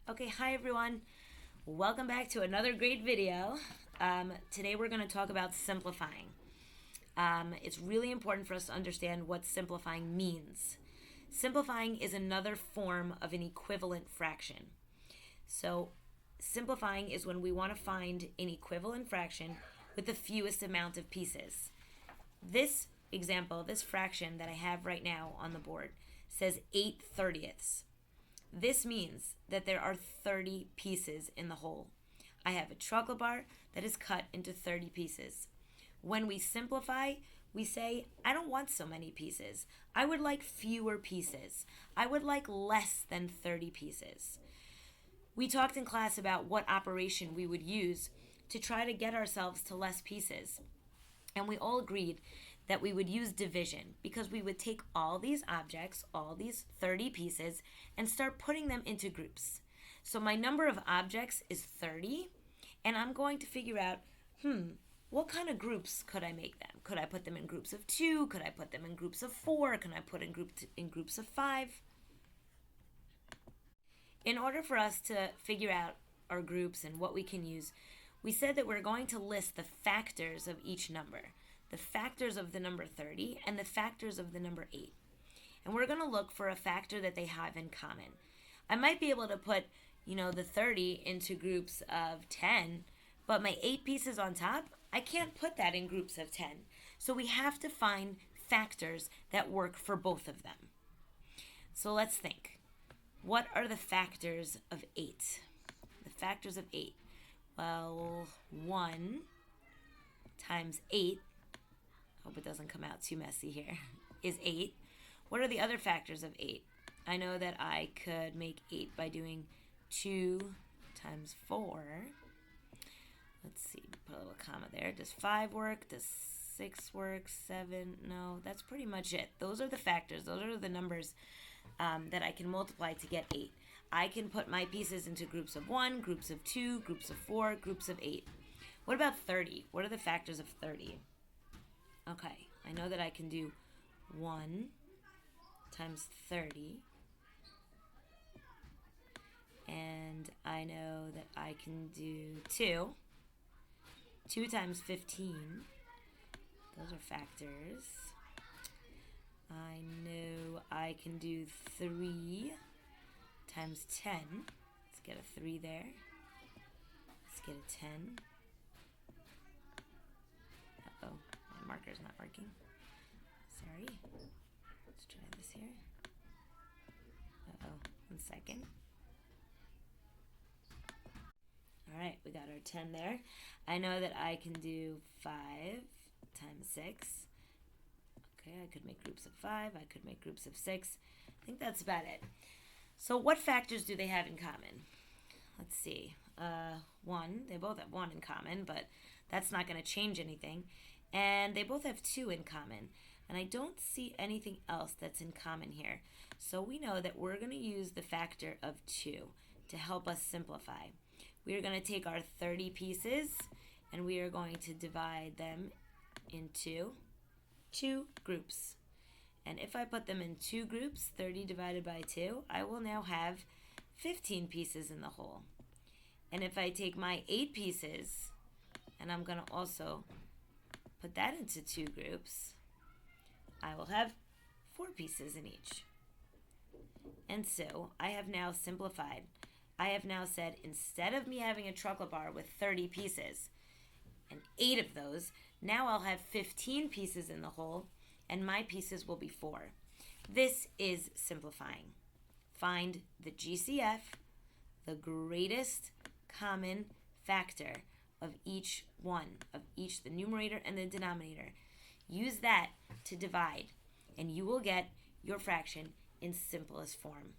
Okay, hi everyone. Welcome back to another great video. Today we're going to talk about simplifying. It's really important for us to understand what simplifying means. Simplifying is another form of an equivalent fraction. So, simplifying is when we want to find an equivalent fraction with the fewest amount of pieces. This example, this fraction that I have right now on the board, says 8/30ths. This means that there are 30 pieces in the whole. I have a chocolate bar that is cut into 30 pieces. When we simplify, we say, I don't want so many pieces. I would like fewer pieces. I would like less than 30 pieces. We talked in class about what operation we would use to try to get ourselves to less pieces. And we all agreed that we would use division because we would take all these objects, all these 30 pieces, and start putting them into groups. So my number of objects is 30, and I'm going to figure out, what kind of groups could I make them? Could I put them in groups of 2? Could I put them in groups of 4? Can I put in groups of 5? In order for us to figure out our groups and what we can use, we said that we're going to list the factors of each number, the factors of the number 30 and the factors of the number 8. And we're going to look for a factor that they have in common. I might be able to put, the 30 into groups of 10, but my 8 pieces on top, I can't put that in groups of 10. So we have to find factors that work for both of them. So let's think. What are the factors of 8? The factors of 8. Well, 1 times 8, hope it doesn't come out too messy here, is 8. What are the other factors of 8? I know that I could make 8 by doing 2 times 4. Let's see, put a little comma there. Does 5 work? Does 6 work? 7? No, that's pretty much it. Those are the factors. Those are the numbers that I can multiply to get 8. I can put my pieces into groups of 1, groups of 2, groups of 4, groups of 8. What about 30? What are the factors of 30? Okay, I know that I can do 1 times 30. And I know that I can do 2. 2 times 15. Those are factors. I know I can do 3 times 10. Let's get a 3 there. Let's get a 10. Uh-oh, my marker's not working. Sorry. Let's try this here. Uh-oh, 1 second. Alright, we got our 10 there. I know that I can do 5 times 6. Okay, I could make groups of 5. I could make groups of 6. I think that's about it. So what factors do they have in common? Let's see. 1. They both have 1 in common, but that's not going to change anything. And they both have 2 in common. And I don't see anything else that's in common here. So we know that we're going to use the factor of 2 to help us simplify. We are going to take our 30 pieces and we are going to divide them into 2 groups. And if I put them in 2 groups, 30 divided by 2, I will now have 15 pieces in the whole. And if I take my 8 pieces, and I'm going to also put that into 2 groups, I will have 4 pieces in each. And so I have now simplified. I have now said, instead of me having a chocolate bar with 30 pieces, and 8 of those, now I'll have 15 pieces in the whole, and my pieces will be 4. This is simplifying. Find the GCF, the greatest common factor of each one, the numerator and the denominator. Use that to divide, and you will get your fraction in simplest form.